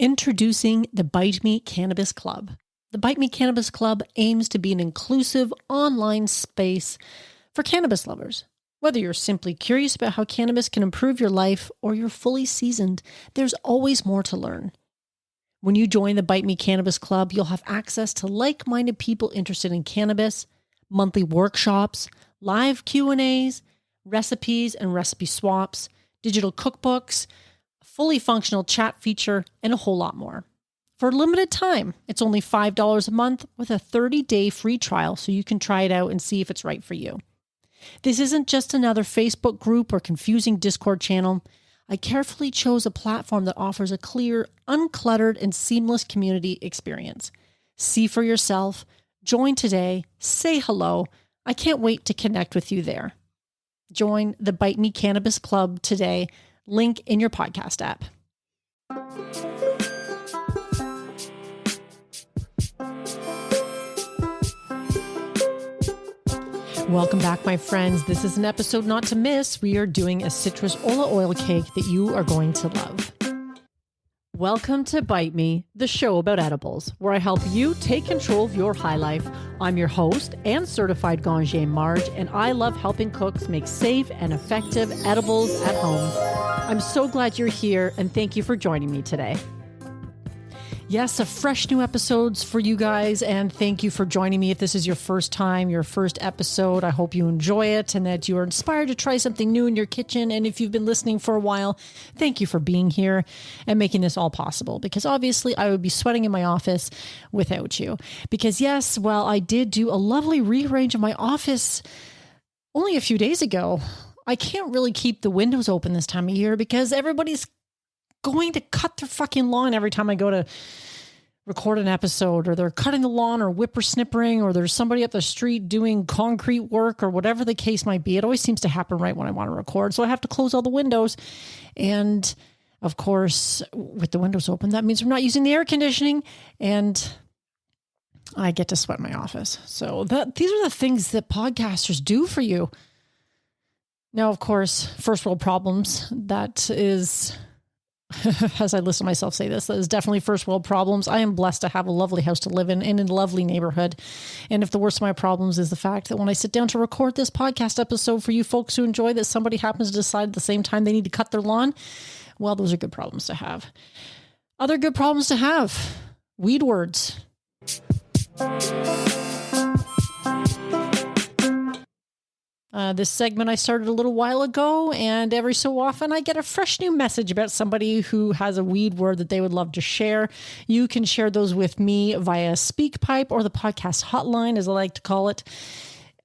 Introducing the Bite Me Cannabis Club. The Bite Me Cannabis Club aims to be an inclusive online space for cannabis lovers. Whether you're simply curious about how cannabis can improve your life or you're fully seasoned, there's always more to learn. When you join the Bite Me Cannabis Club, you'll have access to like-minded people interested in cannabis, monthly workshops, live Q&As, recipes and recipe swaps, digital cookbooks, fully functional chat feature, and a whole lot more. For a limited time, it's only $5 a month with a 30-day free trial so you can try it out and see if it's right for you. This isn't just another Facebook group or confusing Discord channel. I carefully chose a platform that offers a clear, uncluttered, and seamless community experience. See for yourself, join today, say hello. I can't wait to connect with you there. Join the Bite Me Cannabis Club today. Link in your podcast app. Welcome back, my friends. This is an episode not to miss. We are doing a citrus ola oil cake that you are going to love. Welcome to Bite Me, the show about edibles, where I help you take control of your high life. I'm your host and certified Ganjier Marge, and I love helping cooks make safe and effective edibles at home. I'm so glad you're here, and thank you for joining me today. Yes, a fresh new episodes for you guys, and thank you for joining me. If this is your first time, your first episode, I hope you enjoy it and that you are inspired to try something new in your kitchen. And if you've been listening for a while, thank you for being here and making this all possible, because obviously I would be sweating in my office without you. Because yes, well, I did do a lovely rearrange of my office only a few days ago. I can't really keep the windows open this time of year because everybody's going to cut their fucking lawn every time I go to record an episode, or they're cutting the lawn or whippersnippering, or there's somebody up the street doing concrete work or whatever the case might be. It always seems to happen right when I want to record. So I have to close all the windows. And of course, with the windows open, that means we're not using the air conditioning, and I get to sweat in my office. So these are the things that podcasters do for you. Now, of course, first world problems, that is, as I listen to myself say this, that is definitely first world problems. I am blessed to have a lovely house to live in a lovely neighborhood. And if the worst of my problems is the fact that when I sit down to record this podcast episode for you folks who enjoy, that somebody happens to decide at the same time they need to cut their lawn, well, those are good problems to have. Other good problems to have: weed words. This segment I started a little while ago, and every so often I get a fresh new message about somebody who has a weed word that they would love to share. You can share those with me via SpeakPipe, or the podcast hotline, as I like to call it,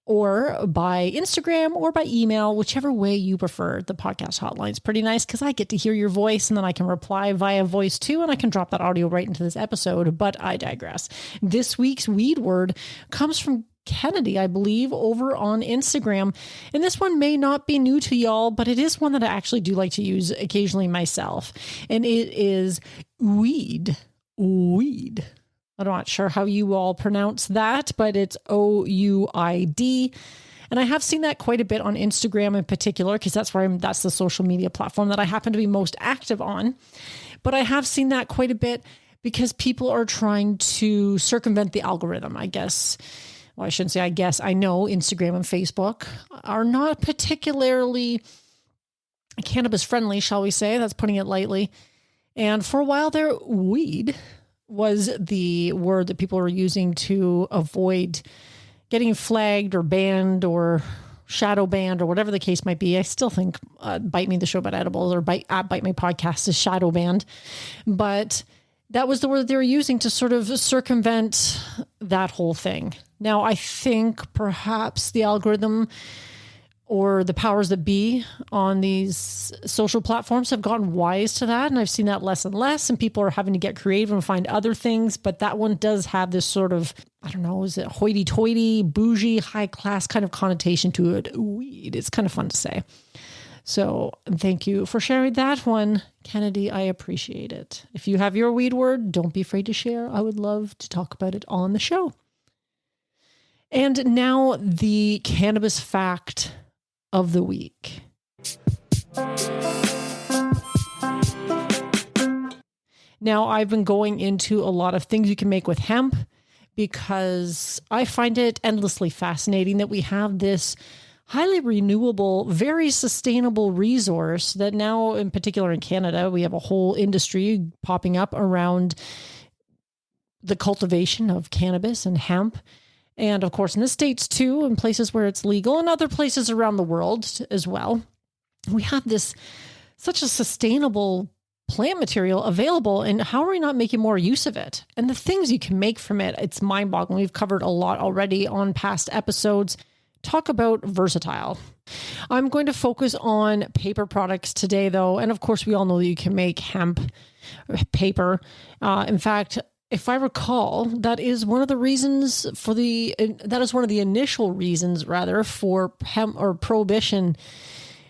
or by Instagram or by email, whichever way you prefer. The podcast hotline is pretty nice because I get to hear your voice, and then I can reply via voice too, and I can drop that audio right into this episode, but I digress. This week's weed word comes from Kennedy, I believe, over on Instagram. And this one may not be new to y'all, but it is one that I actually do like to use occasionally myself. And it is weed. Weed. I'm not sure how you all pronounce that, but it's O-U-I-D. And I have seen that quite a bit on Instagram in particular, because that's the social media platform that I happen to be most active on. But I have seen that quite a bit because people are trying to circumvent the algorithm, I guess. Well, I shouldn't say I guess. I know Instagram and Facebook are not particularly cannabis friendly, shall we say. That's putting it lightly. And for a while there, weed was the word that people were using to avoid getting flagged or banned or shadow banned or whatever the case might be. I still think Bite Me, the show about edibles, or Bite Me podcast is shadow banned. But that was the word that they were using to sort of circumvent that whole thing. Now, I think perhaps the algorithm or the powers that be on these social platforms have gotten wise to that. And I've seen that less and less, and people are having to get creative and find other things. But that one does have this sort of, I don't know, is it hoity-toity, bougie, high-class kind of connotation to it? Weed. It's kind of fun to say. So thank you for sharing that one, Kennedy. I appreciate it. If you have your weed word, don't be afraid to share. I would love to talk about it on the show. And now the cannabis fact of the week. Now, I've been going into a lot of things you can make with hemp because I find it endlessly fascinating that we have this highly renewable, very sustainable resource that now, in particular in Canada, we have a whole industry popping up around the cultivation of cannabis and hemp. And of course, in the States too, in places where it's legal and other places around the world as well. We have such a sustainable plant material available, and how are we not making more use of it? And the things you can make from it, it's mind-boggling. We've covered a lot already on past episodes. Talk about versatile. I'm going to focus on paper products today, though. And of course, we all know that you can make hemp paper. In fact, if I recall, that is one of the initial reasons rather for hemp or prohibition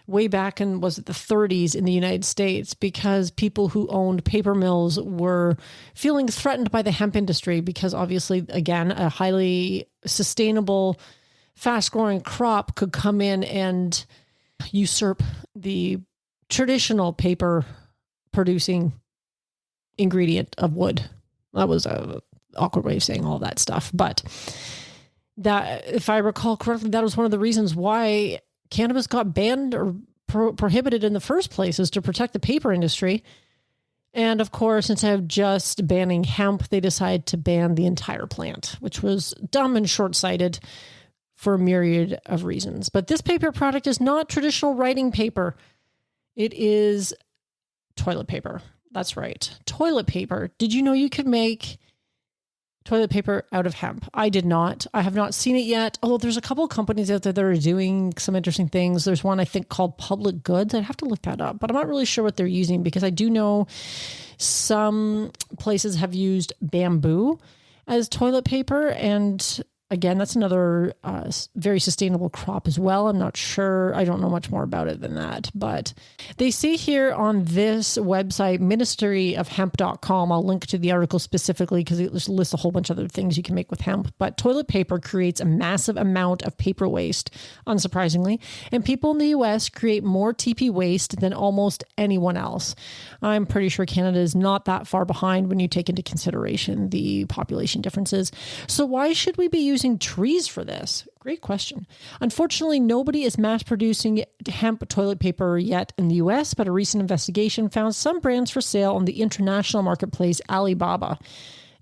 way back in, was it the 30s in the United States, because people who owned paper mills were feeling threatened by the hemp industry because obviously, again, a highly sustainable, fast-growing crop could come in and usurp the traditional paper producing ingredient of wood. That was an awkward way of saying all that stuff. But that, if I recall correctly, that was one of the reasons why cannabis got banned or prohibited in the first place, is to protect the paper industry. And of course, instead of just banning hemp, they decided to ban the entire plant, which was dumb and short-sighted for a myriad of reasons. But this paper product is not traditional writing paper. It is toilet paper. That's right. Toilet paper. Did you know you could make toilet paper out of hemp? I did not. I have not seen it yet. Although there's a couple of companies out there that are doing some interesting things. There's one I think called Public Goods. I'd have to look that up, but I'm not really sure what they're using, because I do know some places have used bamboo as toilet paper. And again, that's another very sustainable crop as well. I'm not sure. I don't know much more about it than that. But they say here on this website, ministryofhemp.com, I'll link to the article specifically because it lists a whole bunch of other things you can make with hemp. But toilet paper creates a massive amount of paper waste, unsurprisingly. And people in the US create more TP waste than almost anyone else. I'm pretty sure Canada is not that far behind when you take into consideration the population differences. So why should we be using trees for this? Great question. Unfortunately, nobody is mass producing hemp toilet paper yet in the US, but a recent investigation found some brands for sale on the international marketplace Alibaba.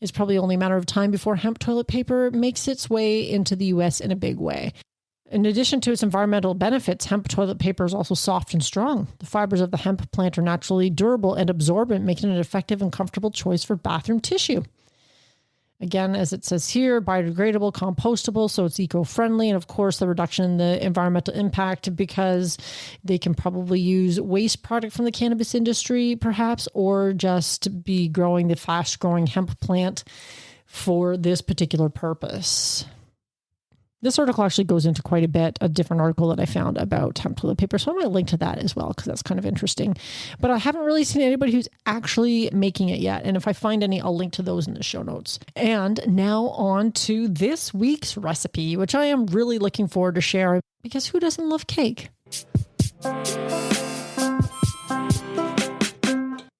It's probably only a matter of time before hemp toilet paper makes its way into the US in a big way. In addition to its environmental benefits, hemp toilet paper is also soft and strong. The fibers of the hemp plant are naturally durable and absorbent, making it an effective and comfortable choice for bathroom tissue. Again, as it says here, biodegradable, compostable, so it's eco-friendly. And of course, the reduction in the environmental impact, because they can probably use waste product from the cannabis industry, perhaps, or just be growing the fast-growing hemp plant for this particular purpose. This article actually goes into quite a bit, a different article that I found about hemp toilet paper. So I might link to that as well, because that's kind of interesting. But I haven't really seen anybody who's actually making it yet. And if I find any, I'll link to those in the show notes. And now on to this week's recipe, which I am really looking forward to sharing, because who doesn't love cake?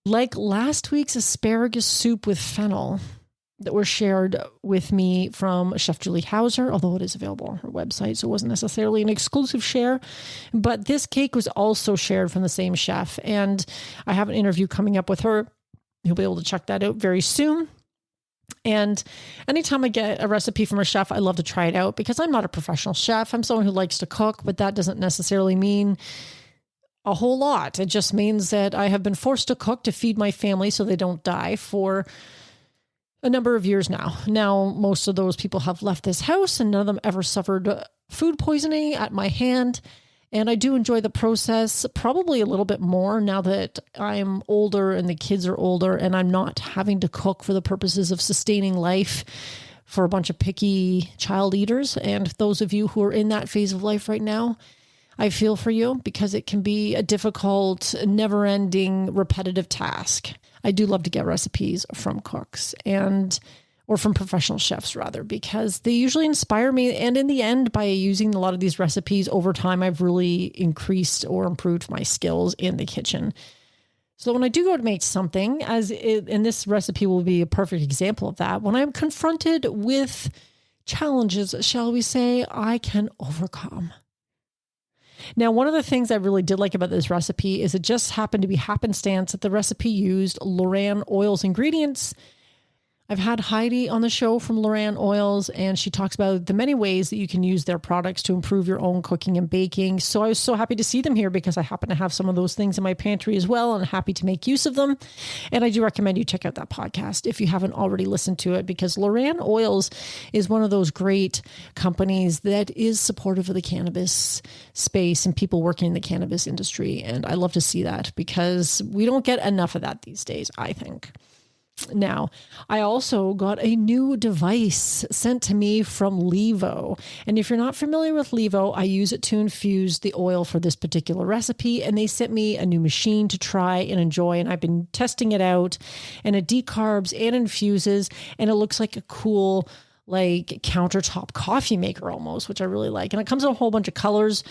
Like last week's asparagus soup with fennel that were shared with me from Chef Julie Hauser, although it is available on her website, so it wasn't necessarily an exclusive share. But this cake was also shared from the same chef, and I have an interview coming up with her. You'll be able to check that out very soon. And anytime I get a recipe from a chef, I love to try it out, because I'm not a professional chef. I'm someone who likes to cook, but that doesn't necessarily mean a whole lot. It just means that I have been forced to cook to feed my family so they don't die for a number of years now. Now, most of those people have left this house, and none of them ever suffered food poisoning at my hand. And I do enjoy the process probably a little bit more now that I'm older and the kids are older, and I'm not having to cook for the purposes of sustaining life for a bunch of picky child eaters. And those of you who are in that phase of life right now, I feel for you, because it can be a difficult, never-ending, repetitive task. I do love to get recipes from cooks or from professional chefs rather, because they usually inspire me. And in the end, by using a lot of these recipes over time, I've really increased or improved my skills in the kitchen. So when I do go to make something, and this recipe will be a perfect example of that, when I'm confronted with challenges, shall we say, I can overcome. Now, one of the things I really did like about this recipe is it just happened to be happenstance that the recipe used Loran Oils ingredients. I've had Heidi on the show from Loran Oils, and she talks about the many ways that you can use their products to improve your own cooking and baking. So I was so happy to see them here because I happen to have some of those things in my pantry as well, and happy to make use of them. And I do recommend you check out that podcast if you haven't already listened to it, because Loran Oils is one of those great companies that is supportive of the cannabis space and people working in the cannabis industry. And I love to see that because we don't get enough of that these days, I think. Now, I also got a new device sent to me from Levo. And if you're not familiar with Levo, I use it to infuse the oil for this particular recipe. And they sent me a new machine to try and enjoy. And I've been testing it out, and it decarbs and infuses. And it looks like a cool, like, countertop coffee maker almost, which I really like. And it comes in a whole bunch of colors,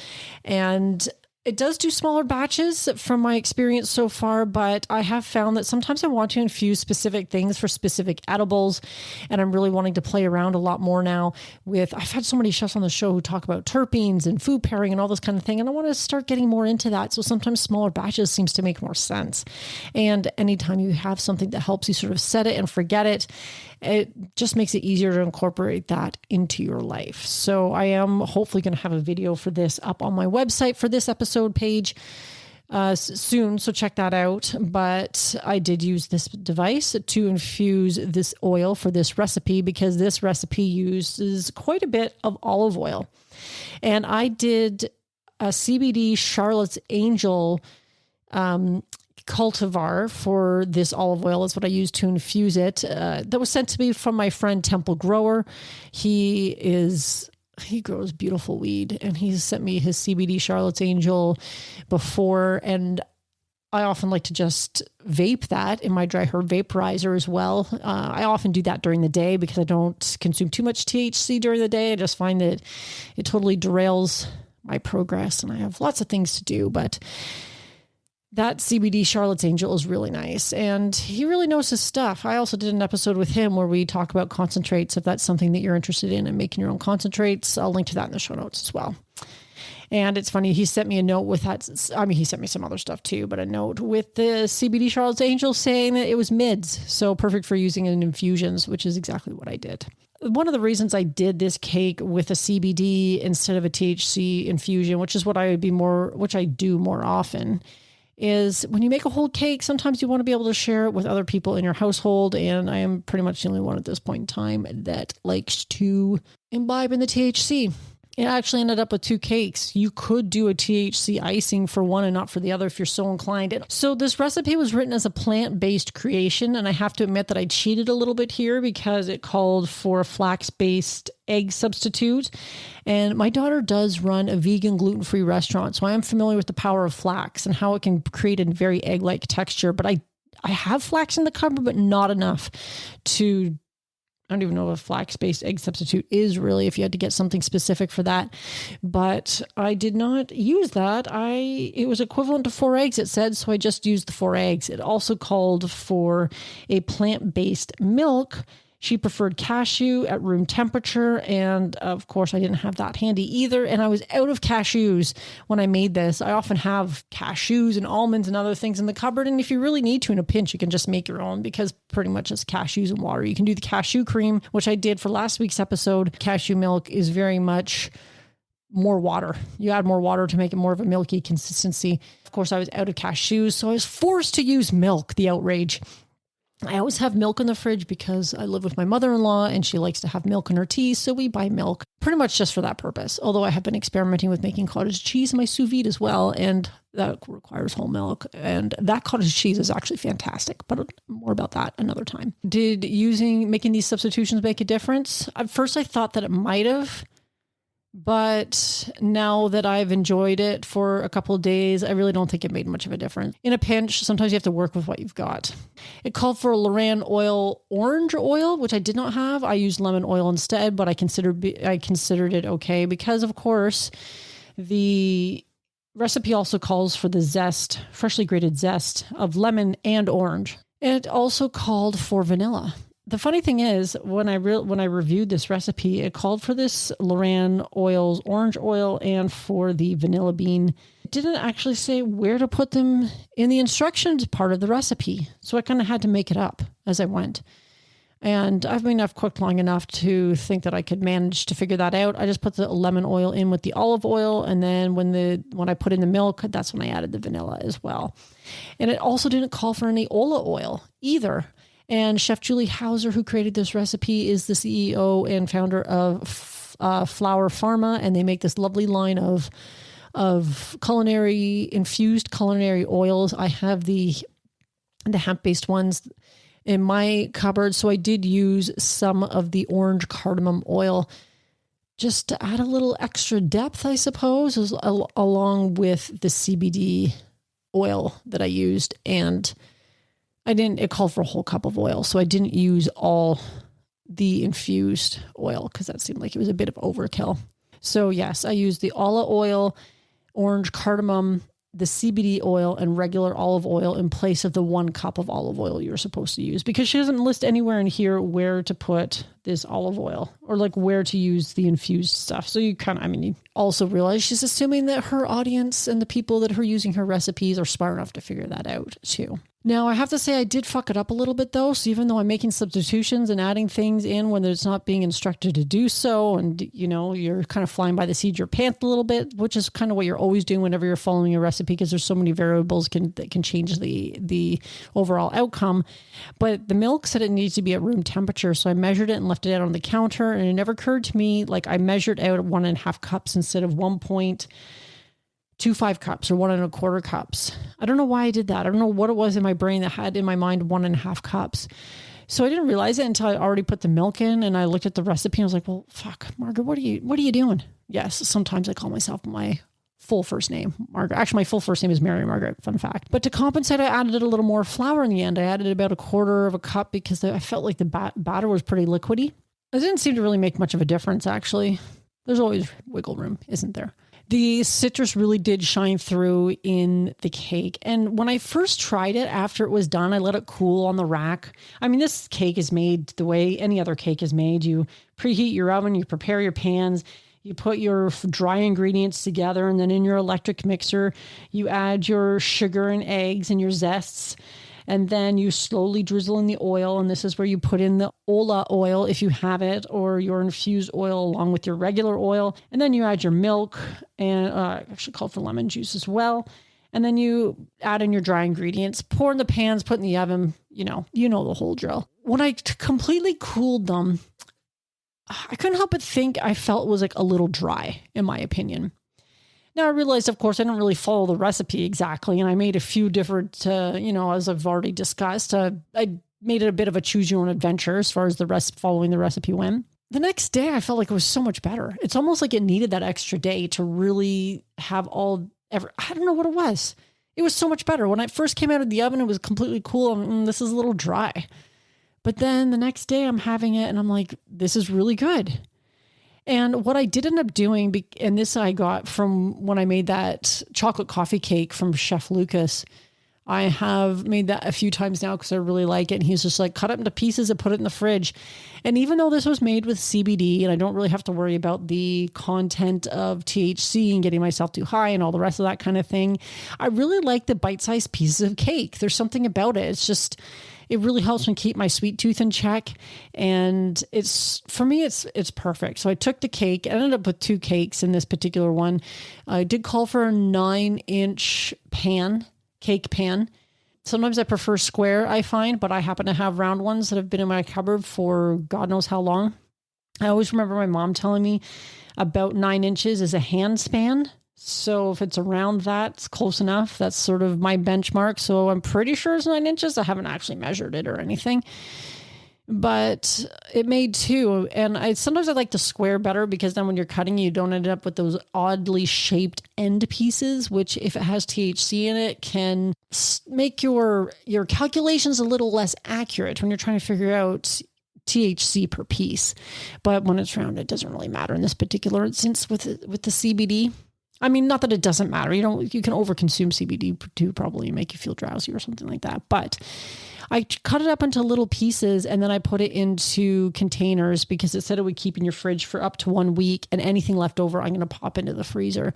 and it does do smaller batches from my experience so far, but I have found that sometimes I want to infuse specific things for specific edibles, and I'm really wanting to play around a lot more now with, I've had so many chefs on the show who talk about terpenes and food pairing and all this kind of thing, and I want to start getting more into that. So sometimes smaller batches seems to make more sense. And anytime you have something that helps you sort of set it and forget it, it just makes it easier to incorporate that into your life. So I am hopefully going to have a video for this up on my website for this episode page soon. So check that out. But I did use this device to infuse this oil for this recipe because this recipe uses quite a bit of olive oil. And I did a CBD Charlotte's Angel cultivar for this olive oil. Is what I used to infuse it. That was sent to me from my friend Temple Grower. He grows beautiful weed, and he's sent me his CBD Charlotte's Angel before, and I often like to just vape that in my dry herb vaporizer as well. I often do that during the day because I don't consume too much THC during the day. I just find that it totally derails my progress, and I have lots of things to do, but that CBD Charlotte's Angel is really nice, and he really knows his stuff. I also did an episode with him where we talk about concentrates, if that's something that you're interested in and making your own concentrates. I'll link to that in the show notes as well. And it's funny, he sent me a note with that. I mean, he sent me some other stuff too, but a note with the CBD Charlotte's Angel saying that it was mids, so perfect for using in infusions, which is exactly what I did. One of the reasons I did this cake with a CBD instead of a THC infusion, which is what which I do more often, is when you make a whole cake, sometimes you want to be able to share it with other people in your household. And I am pretty much the only one at this point in time that likes to imbibe in the THC. It actually ended up with 2 cakes. You could do a THC icing for one and not for the other if you're so inclined. So this recipe was written as a plant-based creation, and I have to admit that I cheated a little bit here because it called for a flax-based egg substitute. And my daughter does run a vegan gluten-free restaurant, so I am familiar with the power of flax and how it can create a very egg-like texture. But I have flax in the cupboard, but not enough to, I don't even know what a flax-based egg substitute is really, if you had to get something specific for that. But I did not use that. It was equivalent to 4 eggs, it said, so I just used the 4 eggs. It also called for a plant-based milk. She preferred cashew at room temperature. And of course, I didn't have that handy either. And I was out of cashews when I made this. I often have cashews and almonds and other things in the cupboard. And if you really need to in a pinch, you can just make your own because pretty much it's cashews and water. You can do the cashew cream, which I did for last week's episode. Cashew milk is very much more water. You add more water to make it more of a milky consistency. Of course, I was out of cashews, so I was forced to use milk, the outrage. I always have milk in the fridge because I live with my mother-in-law and she likes to have milk in her tea. So we buy milk pretty much just for that purpose. Although I have been experimenting with making cottage cheese in my sous vide as well. And that requires whole milk. And that cottage cheese is actually fantastic, but more about that another time. Did making these substitutions make a difference? At first I thought that it might have, but now that I've enjoyed it for a couple of days, I really don't think it made much of a difference. In a pinch, sometimes you have to work with what you've got. It called for a Loran oil, orange oil, which I did not have. I used lemon oil instead, but I considered it okay because, of course, the recipe also calls for the zest, freshly grated zest of lemon and orange. It also called for vanilla. The funny thing is, when I reviewed this recipe, it called for this Loran oils, orange oil, and for the vanilla bean. It didn't actually say where to put them in the instructions part of the recipe. So I kind of had to make it up as I went. And I've cooked long enough to think that I could manage to figure that out. I just put the lemon oil in with the olive oil. And then when I put in the milk, that's when I added the vanilla as well. And it also didn't call for any olive oil either. And Chef Julie Hauser, who created this recipe, is the CEO and founder of Flower Pharma. And they make this lovely line of infused culinary oils. I have the hemp-based ones in my cupboard. So I did use some of the orange cardamom oil just to add a little extra depth, I suppose, along with the CBD oil that I used. And it called for a whole cup of oil. So I didn't use all the infused oil because that seemed like it was a bit of overkill. So yes, I used the olive oil, orange cardamom, the CBD oil, and regular olive oil in place of the 1 cup of olive oil you're supposed to use, because she doesn't list anywhere in here where to put this olive oil or like where to use the infused stuff. So you you also realize she's assuming that her audience and the people that are using her recipes are smart enough to figure that out too. Now, I have to say I did fuck it up a little bit though. So even though I'm making substitutions and adding things in when it's not being instructed to do so, and you're kind of flying by the seat of your pants a little bit, which is kind of what you're always doing whenever you're following a recipe, because there's so many variables that can change the overall outcome. But the milk said it needs to be at room temperature. So I measured it and left it out on the counter. And it never occurred to me, like I measured out 1.5 cups instead of 1.25 cups or 1.25 cups. I don't know why I did that. I don't know what it was in my brain that had in my mind 1.5 cups. So I didn't realize it until I already put the milk in, and I looked at the recipe and I was like, well, fuck, Margaret, what are you doing? Yes. Sometimes I call myself my full first name, Margaret. Actually, my full first name is Mary Margaret. Fun fact. But to compensate, I added a little more flour in the end. I added about 1/4 cup because I felt like the batter was pretty liquidy. It didn't seem to really make much of a difference, actually. There's always wiggle room, isn't there? The citrus really did shine through in the cake. And when I first tried it after it was done, I let it cool on the rack. I mean, this cake is made the way any other cake is made. You preheat your oven, you prepare your pans, you put your dry ingredients together, and then in your electric mixer, you add your sugar and eggs and your zests. And then you slowly drizzle in the oil. And this is where you put in the Ola oil if you have it, or your infused oil along with your regular oil. And then you add your milk, and actually called for lemon juice as well. And then you add in your dry ingredients, pour in the pans, put in the oven, you know the whole drill. When I completely cooled them, I couldn't help but think I felt it was like a little dry, in my opinion. Now I realized, of course, I didn't really follow the recipe exactly, and I made a few different, as I've already discussed, I made it a bit of a choose your own adventure as far as following the recipe went. The next day, I felt like it was so much better. It's almost like it needed that extra day to really have I don't know what it was. It was so much better. When I first came out of the oven, it was completely cool. This is a little dry. But then the next day I'm having it and I'm like, this is really good. And what I did end up doing, and this I got from when I made that chocolate coffee cake from Chef Lucas. I have made that a few times now because I really like it. And he's just like, cut it into pieces and put it in the fridge. And even though this was made with CBD and I don't really have to worry about the content of THC and getting myself too high and all the rest of that kind of thing, I really like the bite-sized pieces of cake. There's something about it. It really helps me keep my sweet tooth in check. And for me, it's perfect. So I took the cake. I ended up with 2 cakes in this particular one. I did call for a 9-inch cake pan. Sometimes I prefer square, I find, but I happen to have round ones that have been in my cupboard for God knows how long. I always remember my mom telling me about 9 inches is a hand span. So if it's around that, it's close enough. That's sort of my benchmark. So I'm pretty sure it's 9 inches. I haven't actually measured it or anything, but it made 2. And sometimes I like the square better because then when you're cutting, you don't end up with those oddly shaped end pieces, which if it has THC in it can make your calculations a little less accurate when you're trying to figure out THC per piece. But when it's round, it doesn't really matter in this particular instance with the CBD. I mean, not that it doesn't matter. You can overconsume CBD to probably make you feel drowsy or something like that. But I cut it up into little pieces and then I put it into containers because it said it would keep in your fridge for up to 1 week, and anything left over, I'm going to pop into the freezer.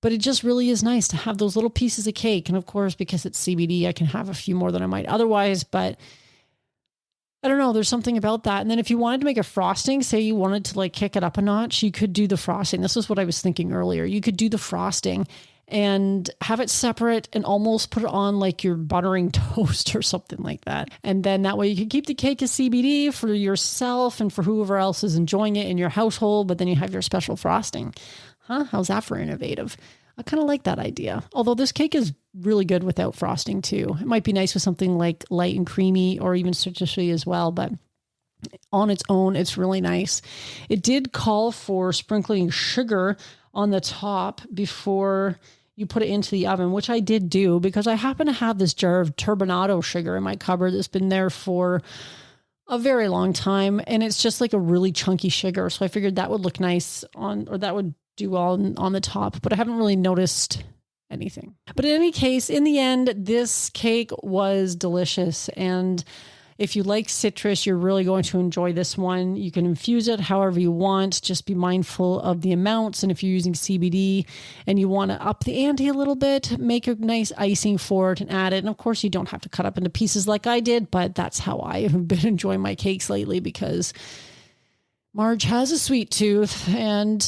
But it just really is nice to have those little pieces of cake. And of course, because it's CBD, I can have a few more than I might otherwise, but I don't know. There's something about that. And then if you wanted to make a frosting, say you wanted to like kick it up a notch, you could do the frosting. This is what I was thinking earlier. You could do the frosting and have it separate and almost put it on like your buttering toast or something like that. And then that way you can keep the cake as CBD for yourself and for whoever else is enjoying it in your household, but then you have your special frosting. How's that for innovative? I kind of like that idea. Although this cake is really good without frosting too. It might be nice with something like light and creamy or even citrusy as well, but on its own, it's really nice. It did call for sprinkling sugar on the top before you put it into the oven, which I did do because I happen to have this jar of turbinado sugar in my cupboard that's been there for a very long time. And it's just like a really chunky sugar. So I figured that would look nice that would do well on the top, but I haven't really noticed anything. But in any case, in the end, this cake was delicious. And if you like citrus, you're really going to enjoy this one. You can infuse it however you want. Just be mindful of the amounts. And if you're using CBD and you want to up the ante a little bit, make a nice icing for it and add it. And of course, you don't have to cut up into pieces like I did, but that's how I have been enjoying my cakes lately because Marge has a sweet tooth and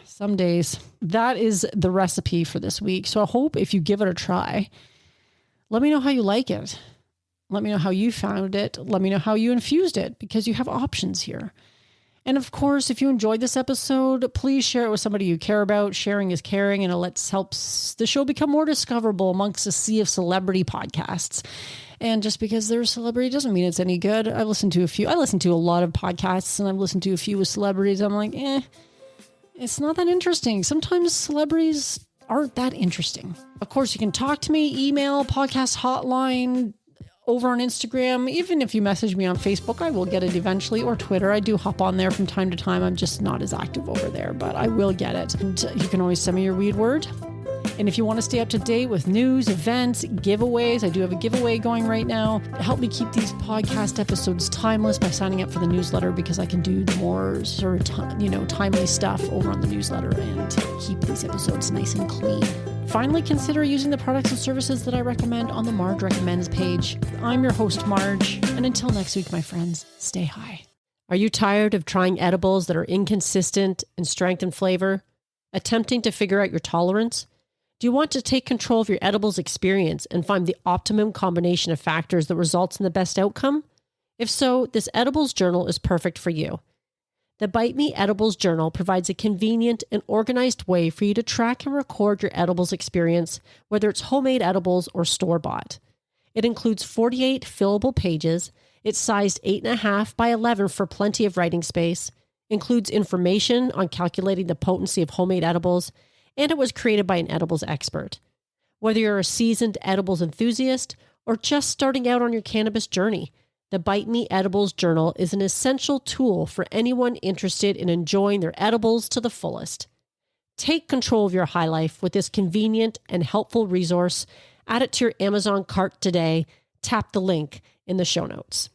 some days. That is the recipe for this week. So I hope if you give it a try, let me know how you like it. Let me know how you found it. Let me know how you infused it because you have options here. And of course, if you enjoyed this episode, please share it with somebody you care about. Sharing is caring, and it helps the show become more discoverable amongst a sea of celebrity podcasts. And just because they're a celebrity doesn't mean it's any good. I listen to a lot of podcasts, and I've listened to a few with celebrities. I'm like, it's not that interesting. Sometimes celebrities aren't that interesting. Of course, you can talk to me, email, podcast hotline, over on Instagram. Even if you message me on Facebook, I will get it eventually, or Twitter. I do hop on there from time to time. I'm just not as active over there, but I will get it. And you can always send me your weed word. And if you want to stay up to date with news, events, giveaways, I do have a giveaway going right now. Help me keep these podcast episodes timeless by signing up for the newsletter because I can do the more sort of timely stuff over on the newsletter and keep these episodes nice and clean. Finally, consider using the products and services that I recommend on the Marge Recommends page. I'm your host, Marge, and until next week, my friends, stay high. Are you tired of trying edibles that are inconsistent in strength and flavor? Attempting to figure out your tolerance? Do you want to take control of your edibles experience and find the optimum combination of factors that results in the best outcome? If so, this edibles journal is perfect for you. The Bite Me Edibles Journal provides a convenient and organized way for you to track and record your edibles experience, whether it's homemade edibles or store-bought. It includes 48 fillable pages. It's sized 8.5 by 11 for plenty of writing space, includes information on calculating the potency of homemade edibles, and it was created by an edibles expert. Whether you're a seasoned edibles enthusiast or just starting out on your cannabis journey, the Bite Me Edibles Journal is an essential tool for anyone interested in enjoying their edibles to the fullest. Take control of your high life with this convenient and helpful resource. Add it to your Amazon cart today. Tap the link in the show notes.